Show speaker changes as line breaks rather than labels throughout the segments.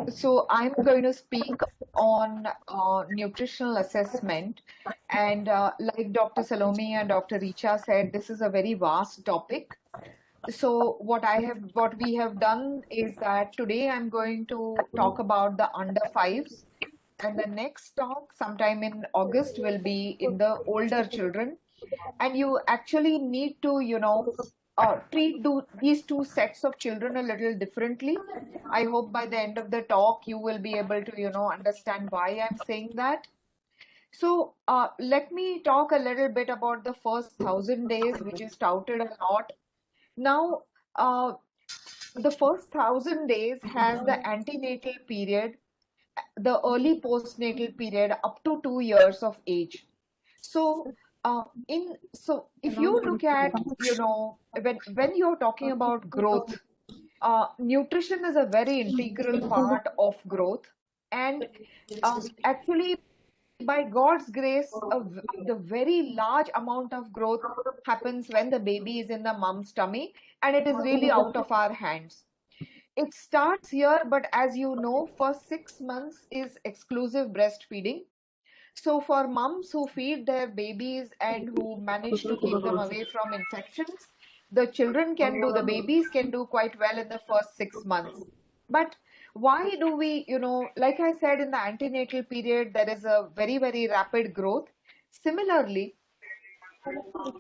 So I'm going to speak on nutritional assessment. And like Dr. Salome and Dr. Richa said, this is a very vast topic. So what we have done is that today I'm going to talk about the under fives, and the next talk sometime in August will be in the older children. And you actually need to, treat these two sets of children a little differently. I hope by the end of the talk you will be able to, understand why I'm saying that. So let me talk a little bit about the first 1,000 days, which is touted a lot. Now, the first 1,000 days has the antenatal period, the early postnatal period up to 2 years of age. So, if you look at, when you're talking about growth, nutrition is a very integral part of growth, and actually, by God's grace, the very large amount of growth happens when the baby is in the mom's tummy, and it is really out of our hands. It starts here, but as you know, first 6 months is exclusive breastfeeding. So for moms who feed their babies and who manage to keep them away from infections, the babies can do quite well in the first 6 months. But why do we, like I said, in the antenatal period, there is a very, very rapid growth. Similarly,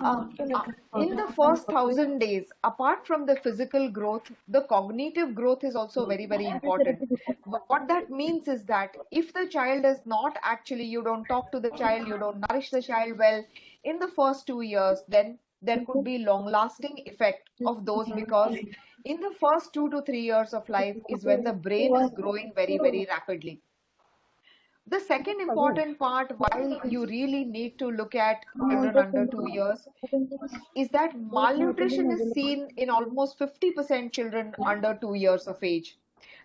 uh, uh, in the first 1,000 days, apart from the physical growth, the cognitive growth is also very, very important. What that means is that if the child is not actually, you don't talk to the child, you don't nourish the child well in the first 2 years, then there could be long lasting effect of those, because in the first 2 to 3 years of life is when the brain is growing very, very rapidly. The second important part why you really need to look at children under 2 years is that malnutrition is seen in almost 50% children under 2 years of age.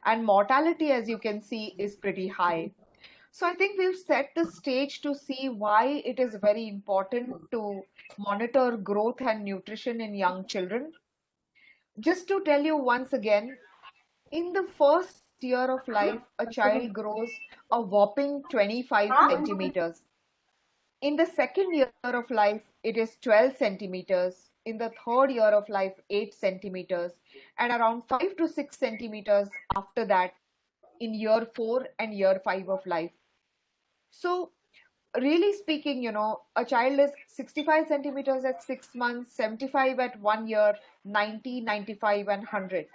And mortality, as you can see, is pretty high. So I think we've set the stage to see why it is very important to monitor growth and nutrition in young children. Just to tell you once again, in the first year of life, a child grows a whopping 25 centimeters. In the second year of life, it is 12 centimeters. In the third year of life, 8 centimeters. And around 5 to 6 centimeters after that in year 4 and year 5 of life. So, really speaking, a child is 65 centimeters at 6 months, 75 at 1 year, 90, 95, and 100.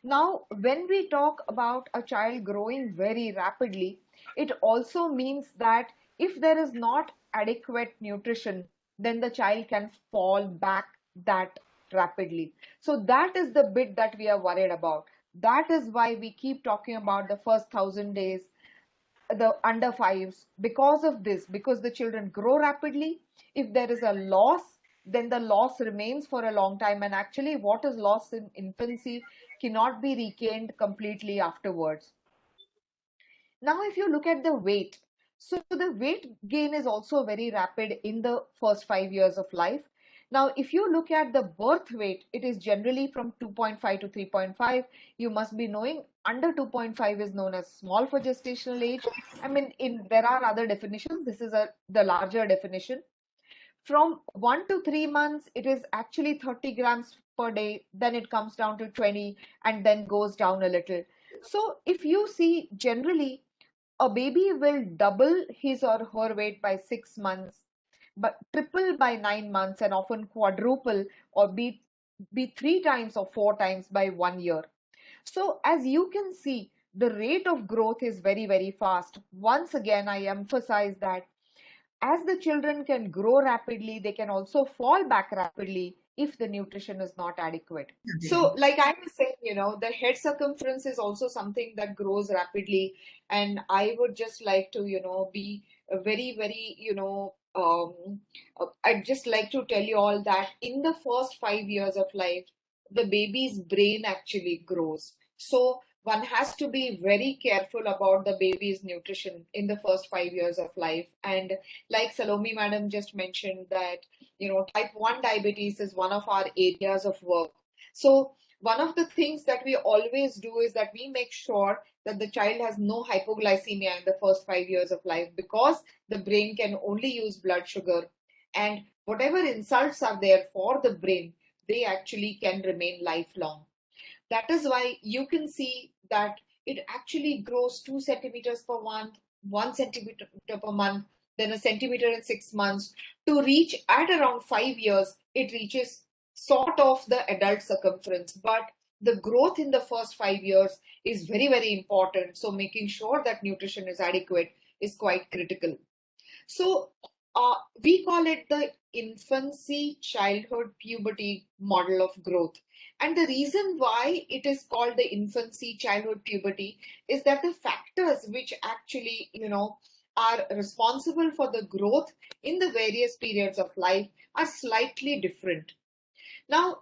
Now, when we talk about a child growing very rapidly, it also means that if there is not adequate nutrition, then the child can fall back that rapidly. So that is the bit that we are worried about. That is why we keep talking about the first 1,000 days, the under fives, because of this, because the children grow rapidly. If there is a loss, then the loss remains for a long time, and actually what is lost in infancy cannot be regained completely afterwards. Now if you look at the weight, so the weight gain is also very rapid in the first 5 years of life. Now if you look at the birth weight, it is generally from 2.5 to 3.5. You must be knowing under 2.5 is known as small for gestational age. I mean, there are other definitions. This is the larger definition. From 1 to 3 months, it is actually 30 grams per day. Then it comes down to 20 and then goes down a little. So if you see, generally, a baby will double his or her weight by 6 months, but triple by 9 months, and often quadruple or be 3 times or 4 times by 1 year. So as you can see, the rate of growth is very, very fast. Once again, I emphasize that as the children can grow rapidly, they can also fall back rapidly if the nutrition is not adequate. So, like I was saying, the head circumference is also something that grows rapidly. And I would just like to, be very, very, I'd just like to tell you all that in the first 5 years of life, the baby's brain actually grows. So, one has to be very careful about the baby's nutrition in the first 5 years of life. And like Salome madam just mentioned that, type 1 diabetes is one of our areas of work. So one of the things that we always do is that we make sure that the child has no hypoglycemia in the first 5 years of life, because the brain can only use blood sugar, and whatever insults are there for the brain, they actually can remain lifelong. That is why you can see that it actually grows 2 centimeters per month, 1 centimeter per month, then a centimeter in 6 months, to reach at around 5 years, it reaches sort of the adult circumference. But the growth in the first 5 years is very, very important. So making sure that nutrition is adequate is quite critical. So we call it the infancy, childhood, puberty model of growth. And the reason why it is called the infancy, childhood, puberty is that the factors which actually, are responsible for the growth in the various periods of life are slightly different. Now,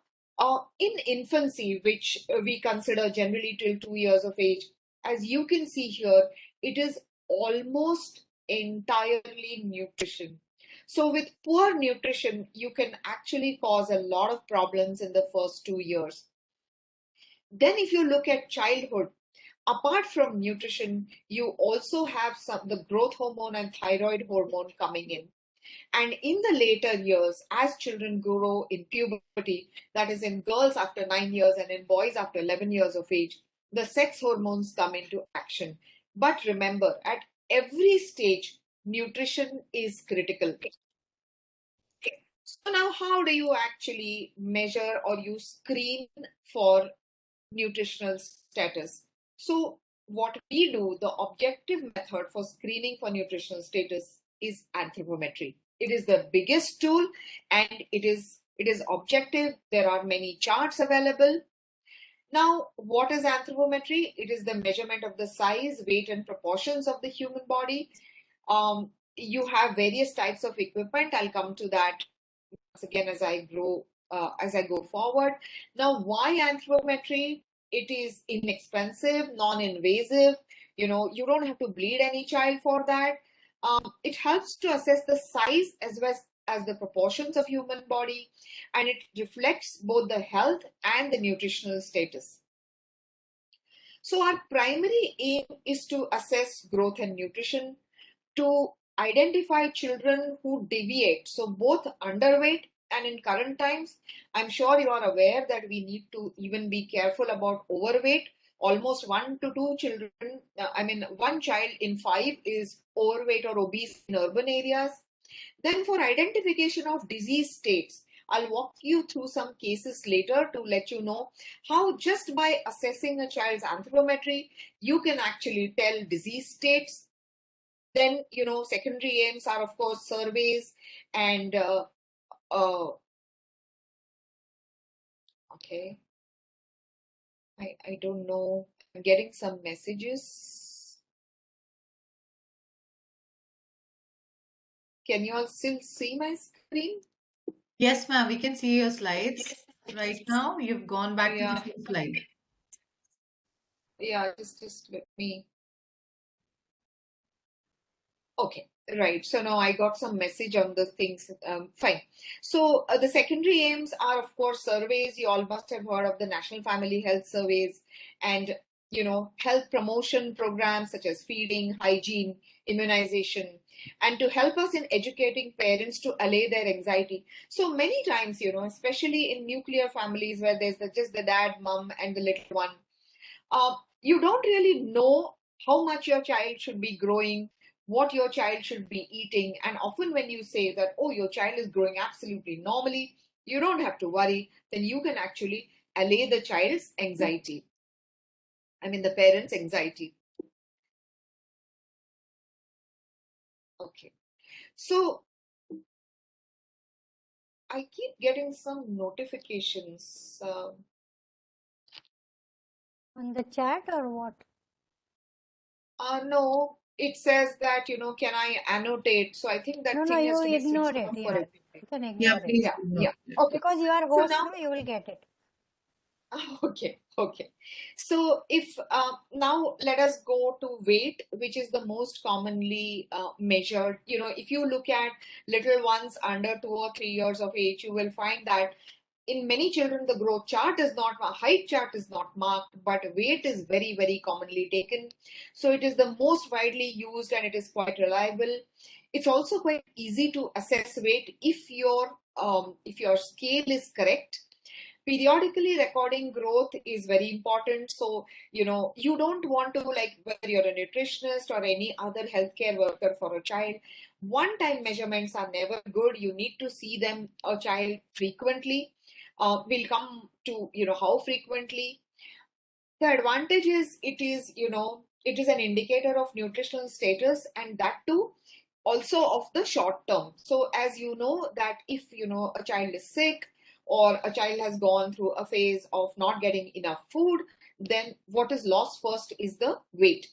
in infancy, which we consider generally till 2 years of age, as you can see here, it is almost entirely nutrition. So with poor nutrition, you can actually cause a lot of problems in the first 2 years. Then if you look at childhood, apart from nutrition, you also have the growth hormone and thyroid hormone coming in. And in the later years, as children grow in puberty, that is in girls after 9 years and in boys after 11 years of age, the sex hormones come into action. But remember, at every stage, nutrition is critical. So now how do you actually measure or you screen for nutritional status? So what we do, the objective method for screening for nutritional status is anthropometry. It is the biggest tool, and it is objective. There are many charts available. Now, what is anthropometry? It is the measurement of the size, weight, and proportions of the human body. You have various types of equipment. I'll come to that once again as I go forward. Now, why anthropometry? It is inexpensive, non-invasive. You don't have to bleed any child for that. It helps to assess the size as well as the proportions of human body, and it reflects both the health and the nutritional status. So our primary aim is to assess growth and nutrition, to identify children who deviate, so both underweight, and in current times, I'm sure you are aware that we need to even be careful about overweight. Almost 1 to 2 children, one child in 5 is overweight or obese in urban areas. Then for identification of disease states, I'll walk you through some cases later to let you know how just by assessing a child's anthropometry, you can actually tell disease states. Then, secondary aims are, of course, surveys and okay. I don't know. I'm getting some messages. Can you all still see my screen?
Yes, ma'am. We can see your slides right now. You've gone back to the same slide.
Yeah, just let me. Okay, right. So now I got some message on the things. Fine. So the secondary aims are, of course, surveys. You all must have heard of the National Family Health Surveys, and health promotion programs such as feeding, hygiene, immunization, and to help us in educating parents to allay their anxiety. So many times, especially in nuclear families where there's just the dad, mom, and the little one, you don't really know how much your child should be growing, what your child should be eating. And often when you say that, oh, your child is growing absolutely normally, you don't have to worry, then you can actually allay the child's anxiety. The parent's anxiety. Okay. So I keep getting some notifications.
On the chat or what?
No, it says that, can I annotate? So I think that
No,
thing has to
you
be
ignore
switched
it.
on for
Yeah,
everything.
you can
Yeah,
ignore it.
please.
Yeah. Okay.
Because you are
So
host,
now,
you will get it.
Okay. So if now let us go to weight, which is the most commonly measured. If you look at little ones under 2 or 3 years of age, you will find that in many children, the growth chart is not, height chart is not marked, but weight is very, very commonly taken. So it is the most widely used and it is quite reliable. It's also quite easy to assess weight if your scale is correct. Periodically recording growth is very important. So, you don't want to, like, whether you're a nutritionist or any other healthcare worker for a child, one-time measurements are never good. You need to see a child frequently. We'll come to, how frequently. The advantage is it is an indicator of nutritional status, and that too also of the short term. So as you know that if a child is sick or a child has gone through a phase of not getting enough food, then what is lost first is the weight.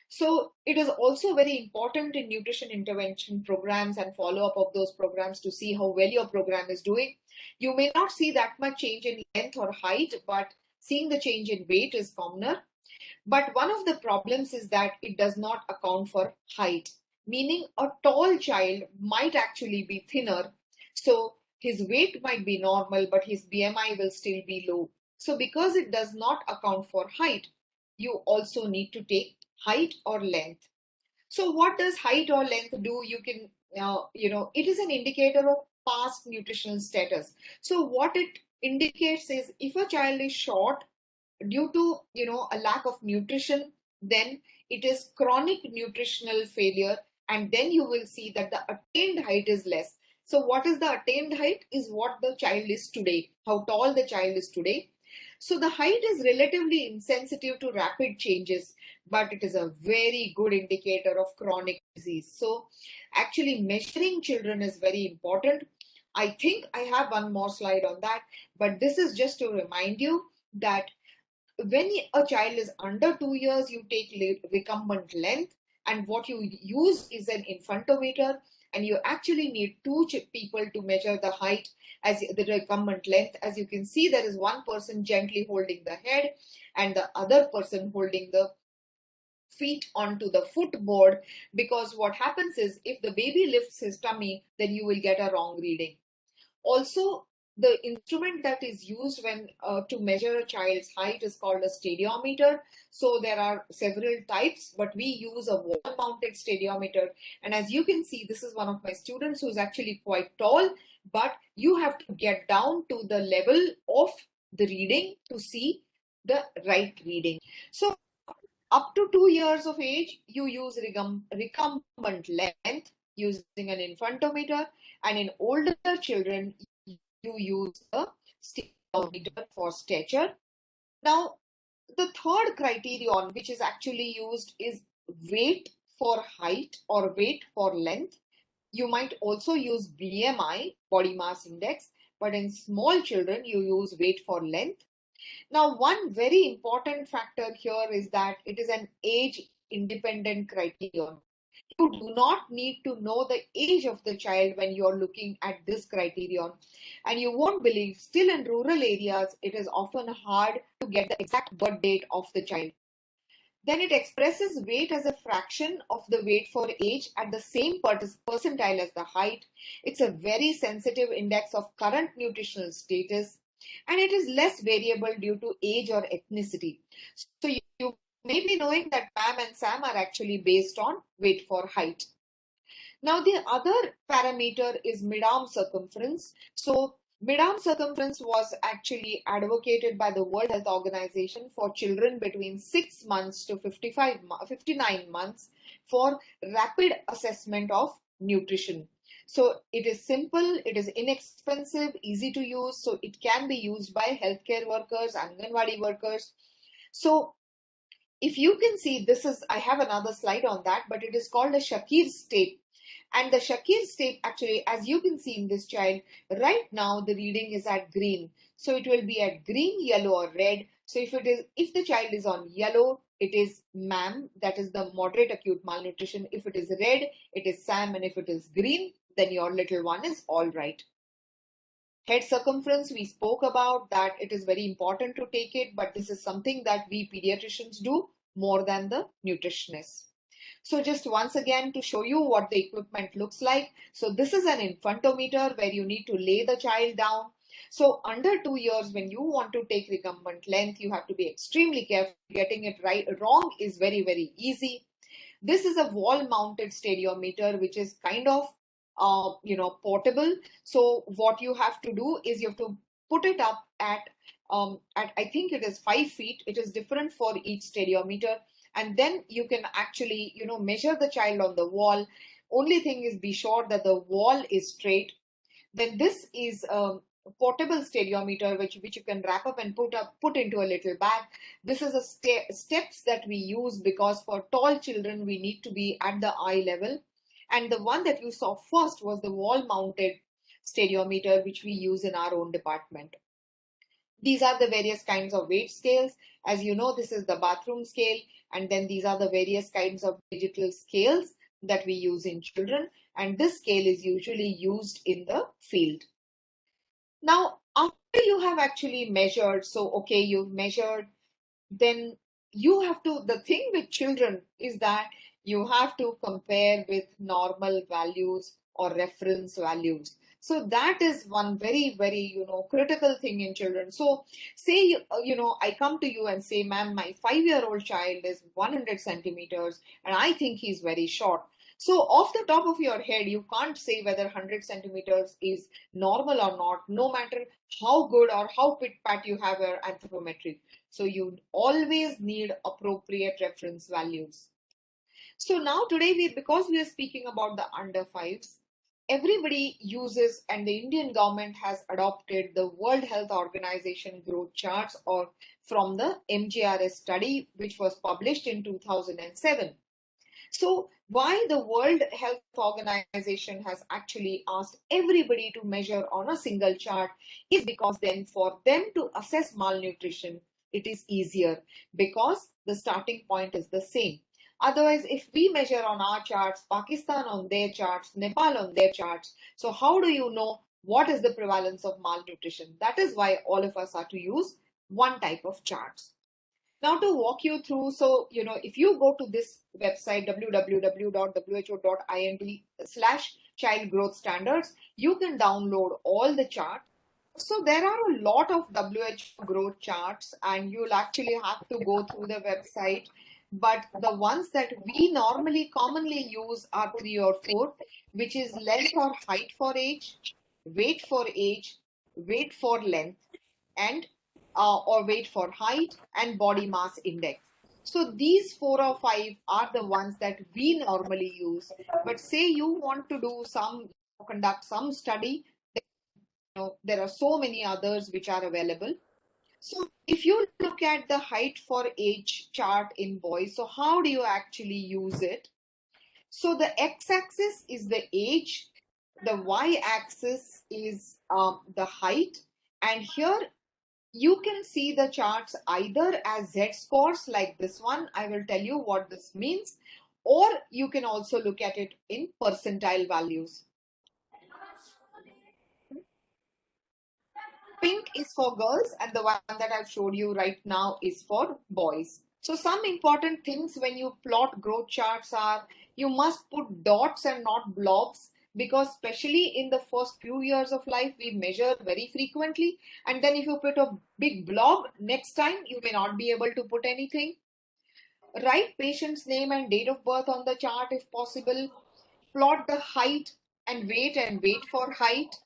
So it is also very important in nutrition intervention programs and follow-up of those programs to see how well your program is doing. You may not see that much change in length or height, but seeing the change in weight is commoner. But one of the problems is that it does not account for height, meaning a tall child might actually be thinner. So his weight might be normal, but his BMI will still be low. So because it does not account for height, you also need to take height or length. So what does height or length do? You can, it is an indicator of past nutritional status. So what it indicates is if a child is short due to, a lack of nutrition, then it is chronic nutritional failure. And then you will see that the attained height is less. So what is the attained height is what the child is today, how tall the child is today. So the height is relatively insensitive to rapid changes, but it is a very good indicator of chronic disease. So actually measuring children is very important. I think I have one more slide on that, but this is just to remind you that when a child is under 2 years, you take recumbent length, and what you use is an infantometer, and you actually need two people to measure the height as the recumbent length. As you can see, there is one person gently holding the head and the other person holding the feet onto the footboard, because what happens is if the baby lifts his tummy, then you will get a wrong reading. Also, the instrument that is used when to measure a child's height is called a stadiometer. So there are several types, but we use a wall-mounted stadiometer. And as you can see, this is one of my students who's actually quite tall, but you have to get down to the level of the reading to see the right reading. So up to 2 years of age, you use recumbent length using an infantometer, and in older children, you use a stadiometer for stature. Now, the third criterion which is actually used is weight for height or weight for length. You might also use BMI, body mass index, but in small children, you use weight for length. Now, one very important factor here is that it is an age-independent criterion. You do not need to know the age of the child when you're looking at this criterion. And you won't believe, still in rural areas, it is often hard to get the exact birth date of the child. Then it expresses weight as a fraction of the weight for age at the same percentile as the height. It's a very sensitive index of current nutritional status, and it is less variable due to age or ethnicity. So you may be knowing that Pam and Sam are actually based on weight for height. Now the other parameter is mid-arm circumference. So mid-arm circumference was actually advocated by the World Health Organization for children between 6 months to 59 months for rapid assessment of nutrition. So it is simple, it is inexpensive, easy to use. So it can be used by healthcare workers, Anganwadi workers. So if you can see, I have another slide on that, but it is called a Shakir's tape. And the Shakir's tape, actually, as you can see in this child, right now the reading is at green. So it will be at green, yellow, or red. So if the child is on yellow, it is MAM, that is the moderate acute malnutrition. If it is red, it is SAM, and if it is green, then your little one is all right. Head circumference, we spoke about that it is very important to take it, but this is something that we pediatricians do more than the nutritionists. So just once again to show you what the equipment looks like. So this is an infantometer where you need to lay the child down. So under 2 years, when you want to take recumbent length, you have to be extremely careful. Getting it right wrong is very, very easy. This is a wall-mounted stadiometer, which is kind of portable. So what you have to do is you have to put it up at I think it is 5 feet. It is different for each stadiometer, and then you can actually measure the child on the wall. Only thing is, be sure that the wall is straight. Then this is a portable stadiometer, which you can wrap up and put into a little bag. This is a steps that we use because for tall children we need to be at the eye level. And the one that you saw first was the wall mounted stadiometer, which we use in our own department. These are the various kinds of weight scales. As you know, this is the bathroom scale, and then these are the various kinds of digital scales that we use in children, and this scale is usually used in the field. Now, after you have actually measured, so okay, you've measured, then you have to, the thing with children is that you have to compare with normal values or reference values. So that is one very, very, critical thing in children. So say, I come to you and say, ma'am, my 5-year-old child is 100 centimeters and I think he's very short. So off the top of your head, you can't say whether 100 centimeters is normal or not, no matter how good or how pit-pat you have your anthropometric. So you always need appropriate reference values. So now today, because we are speaking about the under 5s, everybody uses, and the Indian government has adopted the World Health Organization growth charts or from the MGRS study, which was published in 2007. So why the World Health Organization has actually asked everybody to measure on a single chart is because then for them to assess malnutrition, it is easier because the starting point is the same. Otherwise, if we measure on our charts, Pakistan on their charts, Nepal on their charts, so how do you know what is the prevalence of malnutrition? That is why all of us are to use one type of charts. Now to walk you through, so, if you go to this website, www.who.ind/child growth standards, you can download all the charts. So there are a lot of WHO growth charts and you'll actually have to go through the website. But the ones that we commonly use are 3 or 4, which is length or height for age, weight for age, weight for length, and or weight for height, and body mass index. So these 4 or 5 are the ones that we normally use. But say you want to do conduct some study, there are so many others which are available. So if you look at the height for age chart in boys, so how do you actually use it? So the x-axis is the age, the y-axis is the height, and here you can see the charts either as z-scores like this one. I will tell you what this means, or you can also look at it in percentile values. Pink is for girls and the one that I've showed you right now is for boys. So some important things when you plot growth charts are you must put dots and not blobs, because especially in the first few years of life, we measure very frequently. And then if you put a big blob, next time you may not be able to put anything. Write patient's name and date of birth on the chart if possible. Plot the height and weight for height,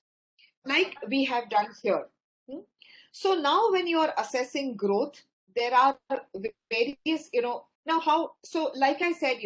like we have done here. So now when you are assessing growth, there are various, so like I said,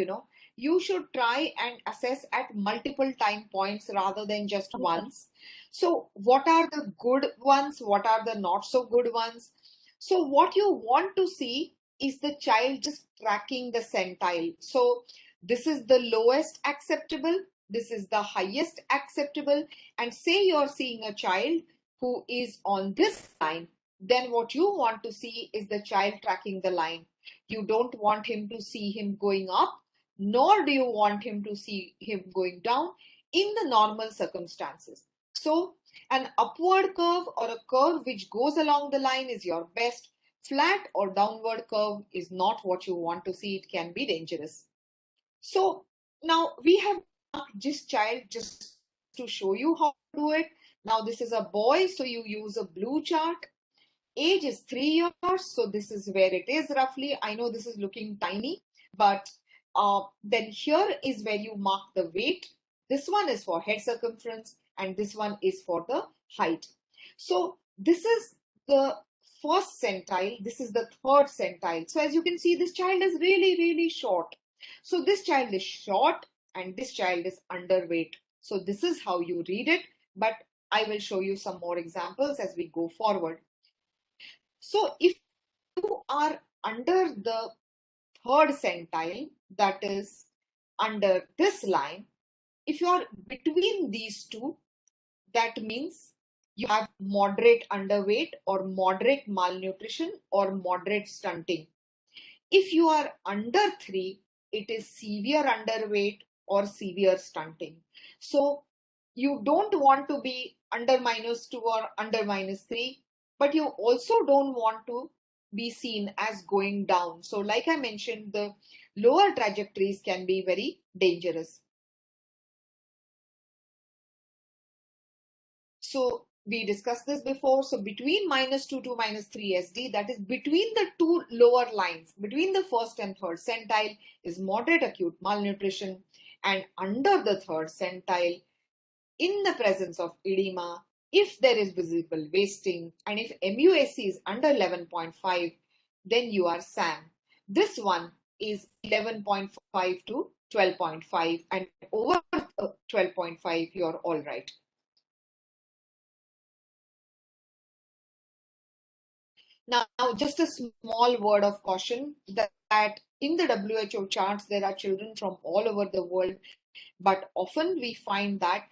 you should try and assess at multiple time points rather than just once. So what are the good ones? What are the not so good ones? So what you want to see is the child just tracking the centile. So this is the lowest acceptable. This is the highest acceptable. And say you're seeing a child who is on this line, then what you want to see is the child tracking the line. You don't want him to see him going up, nor do you want him to see him going down in the normal circumstances. So an upward curve or a curve which goes along the line is your best. Flat or downward curve is not what you want to see. It can be dangerous. So now we have marked this child just to show you how to do it. Now this is a boy, so you use a blue chart. Age is 3 years, so this is where it is roughly. I know this is looking tiny, but then here is where you mark the weight. This one is for head circumference and this one is for the height. So this is the first centile, this is the third centile. So as you can see, this child is really short. So this child is short and this child is underweight. So this is how you read it, but I will show you some more examples as we go forward. So if you are under the third centile, that is under this line, if you are between these two, that means you have moderate underweight or moderate malnutrition or moderate stunting. If you are under 3, it is severe underweight or severe stunting. So you don't want to be under -2 or under -3, but you also don't want to be seen as going down. So like I mentioned, the lower trajectories can be very dangerous. So we discussed this before. So between -2 to -3 SD, that is between the two lower lines, between the first and third centile is moderate acute malnutrition, and under the third centile, in the presence of edema, if there is visible wasting, and if MUAC is under 11.5, then you are SAM. This one is 11.5 to 12.5, and over 12.5, you're all right. Now, just a small word of caution that in the WHO charts, there are children from all over the world, but often we find that,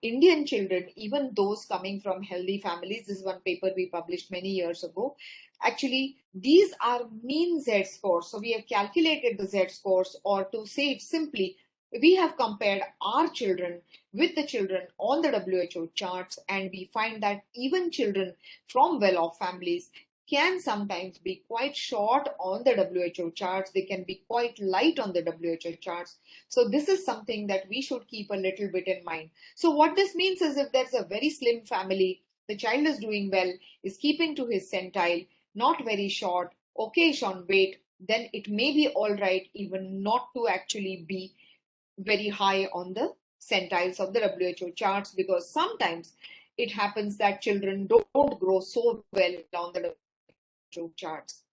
Indian children, even those coming from healthy families, this is one paper we published many years ago, actually, these are mean Z scores. So we have calculated the Z scores, or to say it simply, we have compared our children with the children on the WHO charts, and we find that even children from well-off families can sometimes be quite short on the WHO charts. They can be quite light on the WHO charts. So this is something that we should keep a little bit in mind. So what this means is, if there's a very slim family, the child is doing well, is keeping to his centile, not very short, okayish on weight, then it may be all right even not to actually be very high on the centiles of the WHO charts, because sometimes it happens that children don't grow so well on the charts.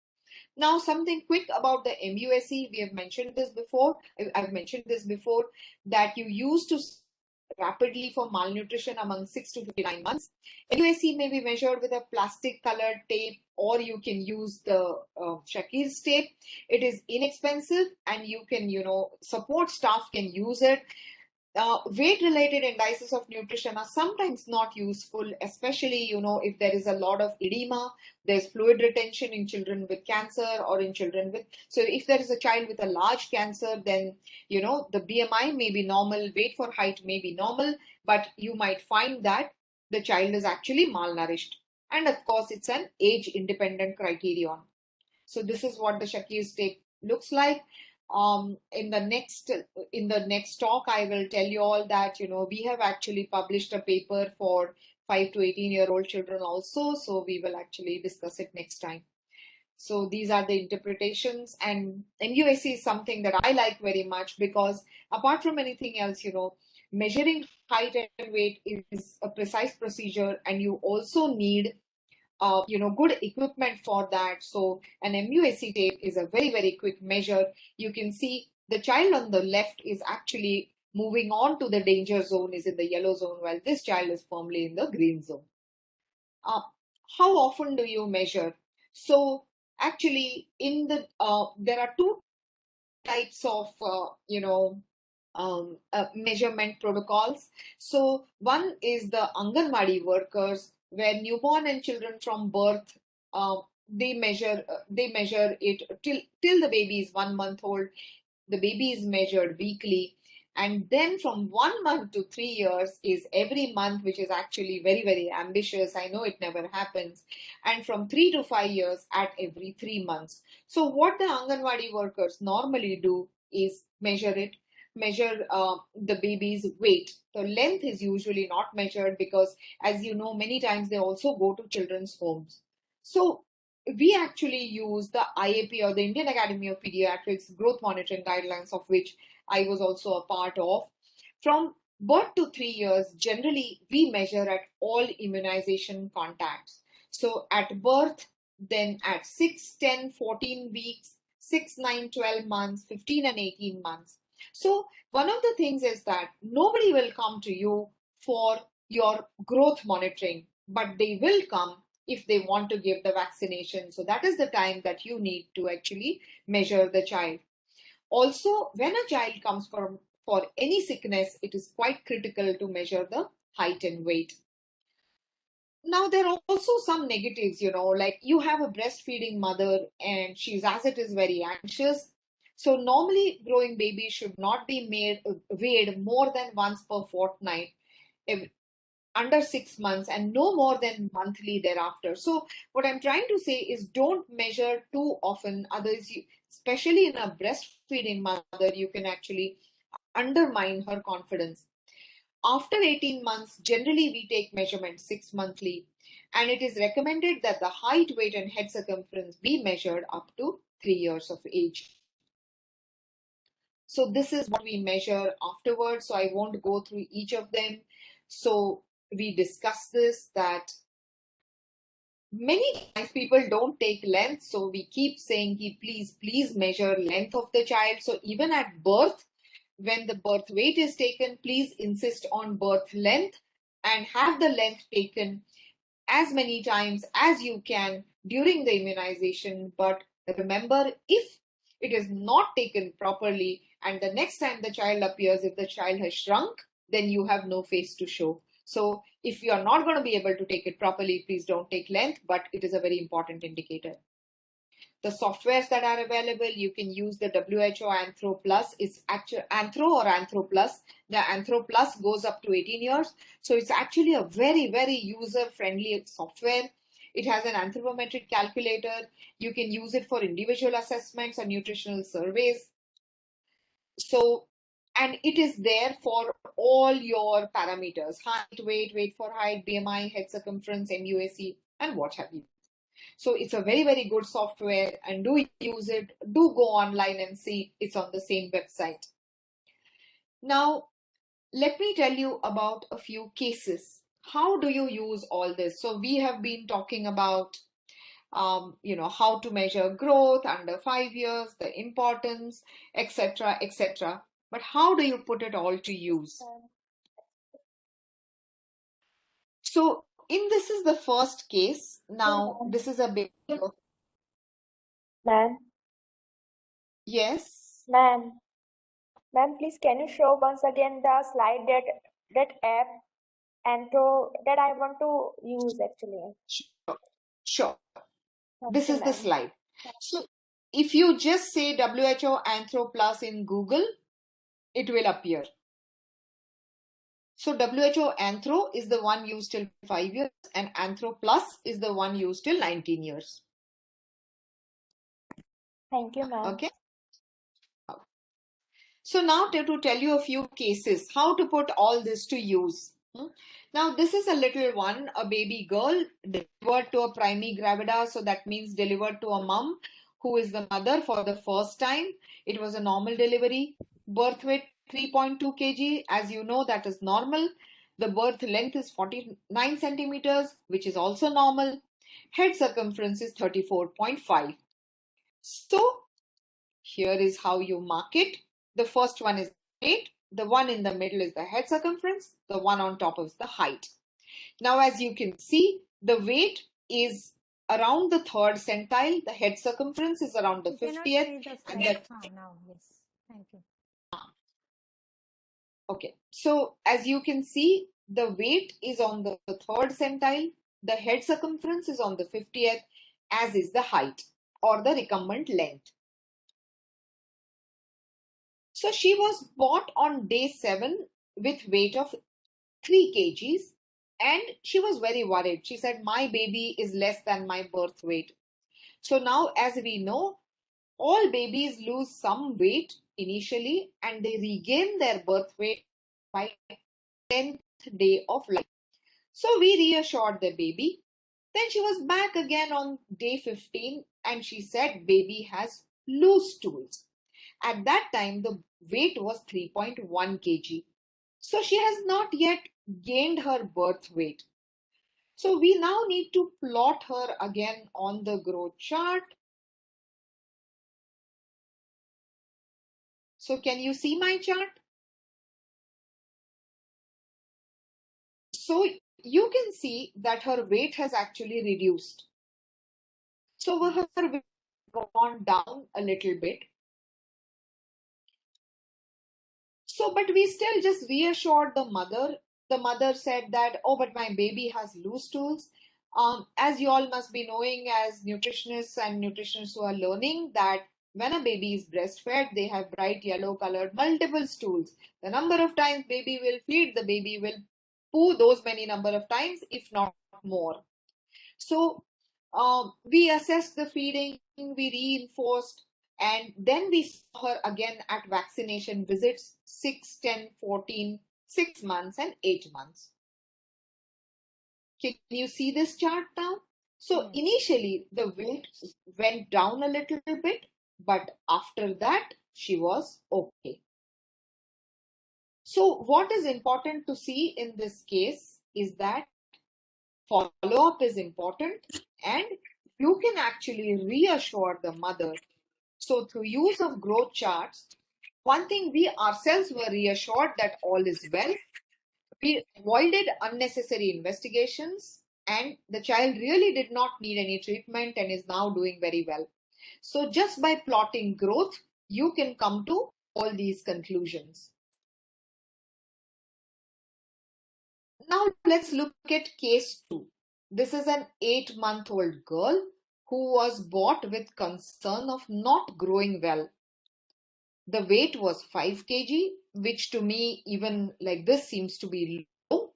Now, something quick about the MUSE. We have mentioned this before. I've mentioned this before, that you used to rapidly for malnutrition among 6 to 59 months. MUSE may be measured with a plastic colored tape, or you can use the Shakir's tape. It is inexpensive and you can, support staff can use it. Weight-related indices of nutrition are sometimes not useful, especially, if there is a lot of edema, there's fluid retention in children with cancer or in children with, so if there is a child with a large cancer, then, the BMI may be normal, weight for height may be normal, but you might find that the child is actually malnourished. And of course, it's an age-independent criterion. So this is what the Shakir's tape looks like. In the next talk, I will tell you all that, we have actually published a paper for 5 to 18-year-old children also. So we will actually discuss it next time. So these are the interpretations, and MUSC is something that I like very much, because apart from anything else, measuring height and weight is a precise procedure, and you also need good equipment for that. So an MUSC tape is a very quick measure. You can see the child on the left is actually moving on to the danger zone, is in the yellow zone, while this child is firmly in the green zone. How often do you measure? So actually, in the there are two types of measurement protocols. So one is the Anganwadi workers, where newborn and children from birth, they measure it till the baby is 1 month old. The baby is measured weekly, and then from 1 month to 3 years is every month, which is actually very ambitious. I know it never happens. And from 3 to 5 years at every 3 months. So what the Anganwadi workers normally do is measure it. measure the baby's weight. The length is usually not measured because, as you know, many times they also go to children's homes. So we actually use the IAP, or the Indian Academy of Pediatrics growth monitoring guidelines, of which I was also a part of. From birth to 3 years, generally we measure at all immunization contacts. So at birth, then at 6, 10, 14 weeks, 6, 9, 12 months, 15 and 18 months. So one of the things is that nobody will come to you for your growth monitoring, but they will come if they want to give the vaccination. So that is the time that you need to actually measure the child. Also, when a child comes for any sickness, it is quite critical to measure the height and weight. Now, there are also some negatives, like you have a breastfeeding mother and she's as it is very anxious. So normally growing babies should not be weighed more than once per fortnight, under 6 months, and no more than monthly thereafter. So what I'm trying to say is don't measure too often. Others, especially in a breastfeeding mother, you can actually undermine her confidence. After 18 months, generally we take measurements 6 monthly, and it is recommended that the height, weight, and head circumference be measured up to 3 years of age. So this is what we measure afterwards. So I won't go through each of them. So we discussed this, that many times people don't take length. So we keep saying, please measure length of the child. So even at birth, when the birth weight is taken, please insist on birth length and have the length taken as many times as you can during the immunization. But remember, if it is not taken properly and the next time the child appears, if the child has shrunk, then you have no face to show. So if you are not going to be able to take it properly, please don't take length, but it is a very important indicator. The softwares that are available, you can use the WHO Anthro Plus. It's actually Anthro or Anthro Plus. The Anthro Plus goes up to 18 years. So it's actually a very, very user-friendly software. It has an anthropometric calculator. You can use it for individual assessments or nutritional surveys. So, and it is there for all your parameters: height, weight for height, BMI, head circumference, MUAC, and what have you. So it's a very, very good software, and do use it. Do go online and see. It's on the same website. Now, let me tell you about a few cases. How do you use all this? So we have been talking about, how to measure growth under 5 years, the importance, etc., etc. But how do you put it all to use? So this is the first case. Now, this is a big.
Ma'am,
Yes.
ma'am, please can you show once again the slide that app Antro that I want to use actually.
Sure.
Okay,
This is the
ma'am.
slide. So if you just say WHO Anthro Plus in Google, it will appear. So WHO Anthro is the one used till 5 years, and Anthro Plus is the one used till 19 years.
Thank you, ma'am.
Okay. So now to tell you a few cases, how to put all this to use. Now this is a little one, a baby girl delivered to a primigravida. So that means delivered to a mom who is the mother for the first time. It was a normal delivery. Birth weight 3.2 kg. As you know, that is normal. The birth length is 49 centimeters, which is also normal. Head circumference is 34.5. So here is how you mark it. The first one is weight. The one in the middle is the head circumference. The one on top is the height. Now, as you can see, the weight is around the 3rd centile. The head circumference is around the 50th.
And the now, yes. Thank you.
Okay. So, as you can see, the weight is on the 3rd centile. The head circumference is on the 50th, as is the height or the recumbent length. So she was bought on day 7 with weight of 3 kgs, and she was very worried. She said, my baby is less than my birth weight. So now, as we know, all babies lose some weight initially and they regain their birth weight by 10th day of life. So we reassured the baby. Then she was back again on day 15 and she said baby has loose stools. At that time, the weight was 3.1 kg. So she has not yet gained her birth weight. So we now need to plot her again on the growth chart. So can you see my chart? So you can see that her weight has actually reduced. So her weight has gone down a little bit. So, but we still just reassured the mother. The mother said that, oh, but my baby has loose stools. As you all must be knowing as nutritionists and nutritionists who are learning that when a baby is breastfed, they have bright yellow colored multiple stools. The number of times baby will feed, the baby will poo those many number of times, if not more. So we assessed the feeding, we reinforced, and then we saw her again at vaccination visits 6, 10, 14, 6 months and 8 months. Can you see this chart now? So initially the weight went down a little bit, but after that she was okay. So what is important to see in this case is that follow-up is important and you can actually reassure the mother. So through use of growth charts, one thing we ourselves were reassured that all is well. We avoided unnecessary investigations and the child really did not need any treatment and is now doing very well. So just by plotting growth, you can come to all these conclusions. Now let's look at case 2. This is an 8-month-old girl who was bought with concern of not growing well. The weight was 5 kg, which to me even like this seems to be low.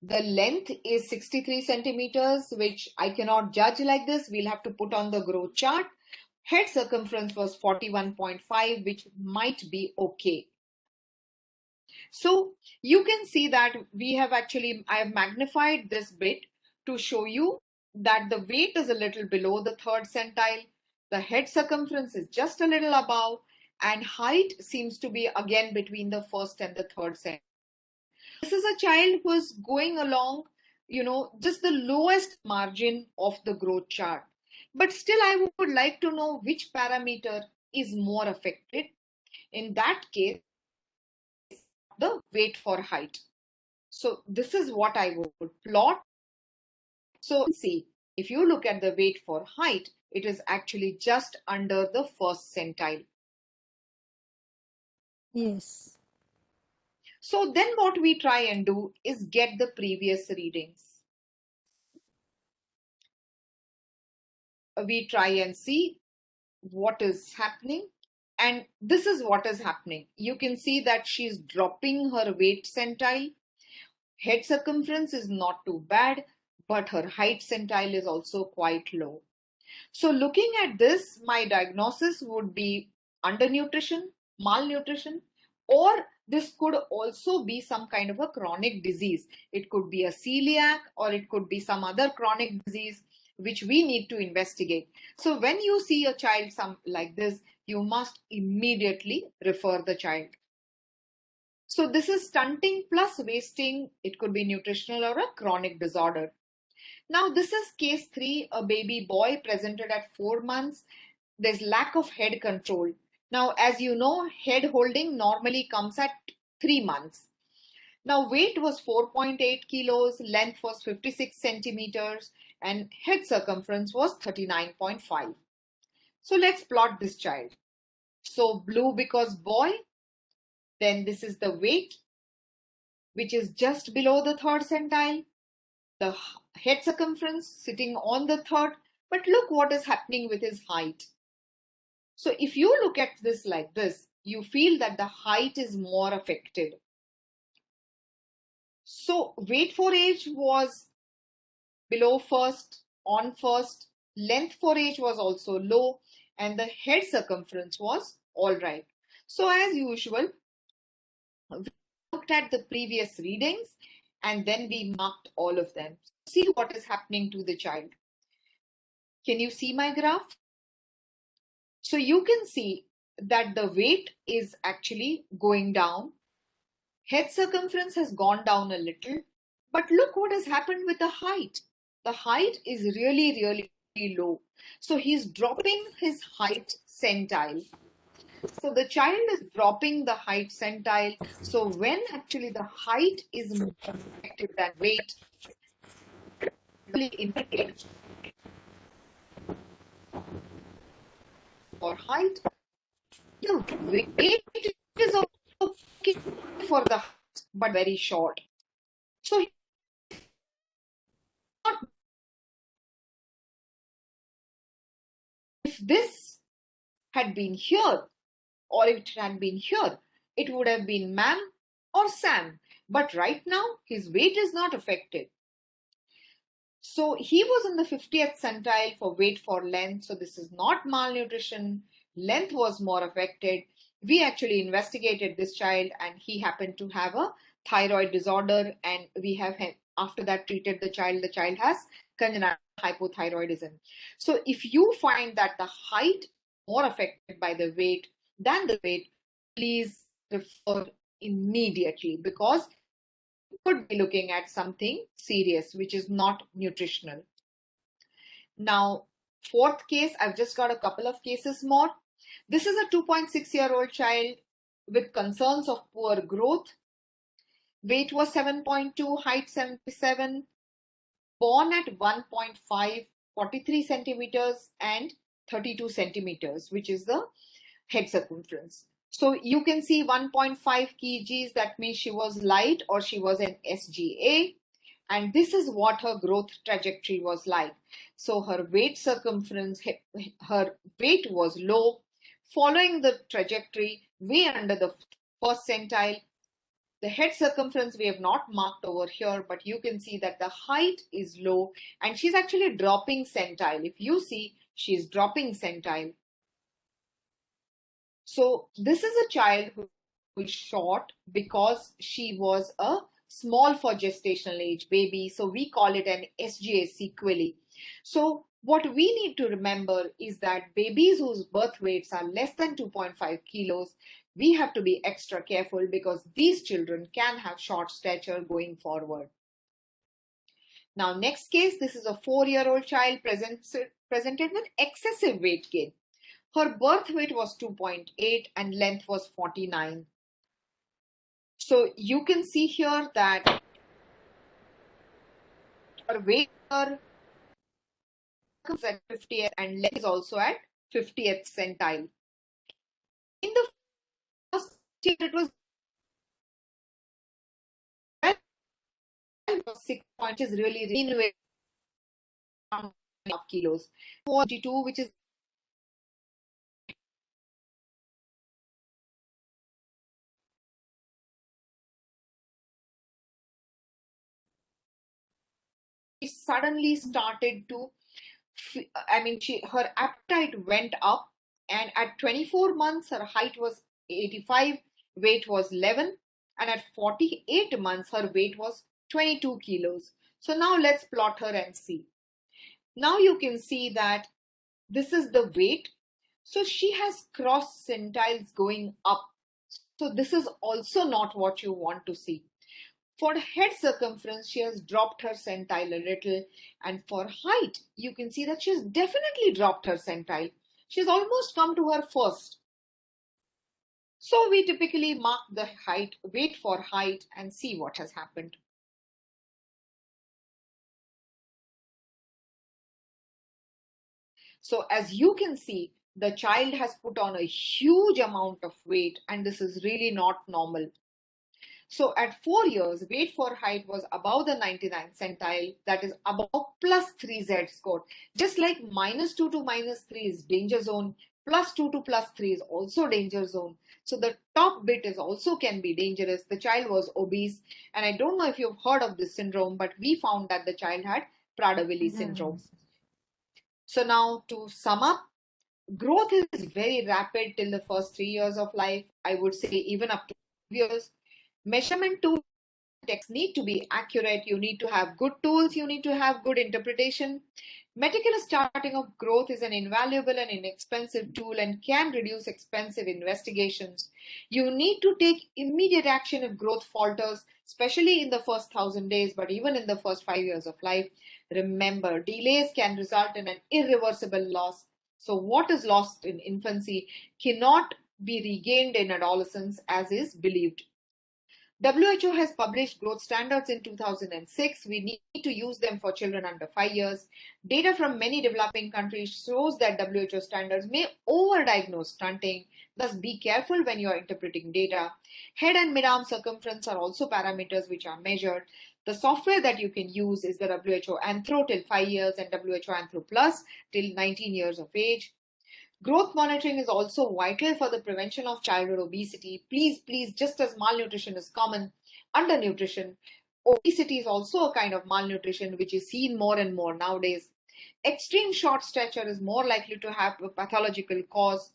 The length is 63 centimeters, which I cannot judge like this. We'll have to put on the growth chart. Head circumference was 41.5, which might be okay. So you can see that I have magnified this bit to show you that the weight is a little below the 3rd centile. The head circumference is just a little above and height seems to be again between the 1st and the 3rd centile. This is a child who is going along, just the lowest margin of the growth chart. But still I would like to know which parameter is more affected. In that case, the weight for height. So this is what I would plot. So see, if you look at the weight for height, it is actually just under the 1st centile.
Yes.
So then what we try and do is get the previous readings. We try and see what is happening. And this is what is happening. You can see that she's dropping her weight centile. Head circumference is not too bad, but her height centile is also quite low. So looking at this, my diagnosis would be undernutrition, malnutrition, or this could also be some kind of a chronic disease. It could be a celiac or it could be some other chronic disease which we need to investigate. So when you see a child like this, you must immediately refer the child. So this is stunting plus wasting. It could be nutritional or a chronic disorder. Now this is case 3, a baby boy presented at 4 months. There's lack of head control. Now as you know, head holding normally comes at 3 months. Now weight was 4.8 kilos, length was 56 centimeters and head circumference was 39.5. So let's plot this child. So blue because boy, then this is the weight, which is just below the 3rd centile. The head circumference sitting on the 3rd, but look what is happening with his height. So if you look at this like this, you feel that the height is more affected. So weight for age was below 1st, on 1st, length for age was also low, and the head circumference was all right. So as usual, we looked at the previous readings and then we marked all of them. See what is happening to the child. Can you see my graph? So you can see that the weight is actually going down. Head circumference has gone down a little, but look what has happened with the height. The height is really, really low. So he's dropping his height centile. So the child is dropping the height centile. So when actually the height is more effective than weight, really indicates for height, the weight is okay for the height, but very short. So if this had been here, or if it had been here, it would have been ma'am or Sam. But right now, his weight is not affected. So he was in the 50th centile for weight for length. So this is not malnutrition. Length was more affected. We actually investigated this child and he happened to have a thyroid disorder, and we have after that treated the child. The child has congenital hypothyroidism. So if you find that the height more affected by the weight than the weight, please refer immediately, because you could be looking at something serious which is not nutritional. Now, fourth case, I've just got a couple of cases more. This is a 2.6-year-old child with concerns of poor growth. Weight was 7.2, height 77, born at 1.5, 43 centimeters and 32 centimeters, which is the head circumference. So you can see 1.5 kgs, that means she was light or she was an SGA. And this is what her growth trajectory was like. So her weight circumference, her weight was low. Following the trajectory, way under the first centile. The head circumference we have not marked over here, but you can see that the height is low and she's actually dropping centile. If you see, she's dropping centile. So this is a child who is short because she was a small for gestational age baby. So we call it an SGA sequelae. So what we need to remember is that babies whose birth weights are less than 2.5 kilos, we have to be extra careful because these children can have short stature going forward. Now, next case, this is a 4-year-old child presented with excessive weight gain. Her birth weight was 2.8 and length was 49. So you can see here that her weight is at 50th and length is also at 50th centile. In the first year, it was 6 points, is really mean weight around 2.5 kilos. 42, which is she suddenly started to, her appetite went up, and at 24 months, her height was 85, weight was 11, and at 48 months, her weight was 22 kilos. So now let's plot her and see. Now you can see that this is the weight. So she has cross centiles going up. So this is also not what you want to see. For head circumference, she has dropped her centile a little. And for height, you can see that she has definitely dropped her centile. She's almost come to her first. So we typically mark the height, wait for height, and see what has happened. So as you can see, the child has put on a huge amount of weight, and this is really not normal. So at 4 years, weight for height was above the 99th centile, that is above plus 3 Z-score. Just like -2 to -3 is danger zone, +2 to +3 is also danger zone. So the top bit is also can be dangerous. The child was obese, and I don't know if you've heard of this syndrome, but we found that the child had Prader-Willi syndrome. So now to sum up, growth is very rapid till the first 3 years of life. I would say even up to 5 years. Measurement tools need to be accurate. You need to have good tools. You need to have good interpretation. Meticulous charting of growth is an invaluable and inexpensive tool and can reduce expensive investigations. You need to take immediate action if growth falters, especially in the first 1,000 days, but even in the first 5 years of life. Remember, delays can result in an irreversible loss. So, what is lost in infancy cannot be regained in adolescence as is believed. WHO has published growth standards in 2006. We need to use them for children under 5 years. Data from many developing countries shows that WHO standards may overdiagnose stunting. Thus, be careful when you are interpreting data. Head and mid-arm circumference are also parameters which are measured. The software that you can use is the WHO Anthro till 5 years and WHO Anthro Plus till 19 years of age. Growth monitoring is also vital for the prevention of childhood obesity. Please, just as malnutrition is common, undernutrition, obesity is also a kind of malnutrition which is seen more and more nowadays. Extreme short stature is more likely to have a pathological cause.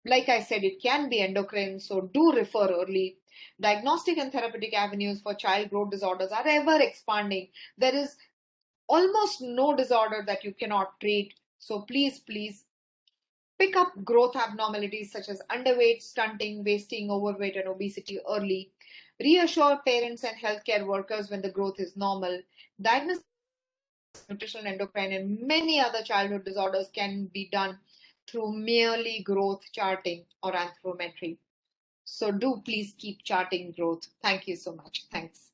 Like I said, it can be endocrine, so do refer early. Diagnostic and therapeutic avenues for child growth disorders are ever expanding. There is almost no disorder that you cannot treat. So please, pick up growth abnormalities such as underweight, stunting, wasting, overweight, and obesity early. Reassure parents and healthcare workers when the growth is normal. Diagnosis, nutritional, endocrine, and many other childhood disorders can be done through merely growth charting or anthropometry. So do please keep charting growth. Thank you so much. Thanks.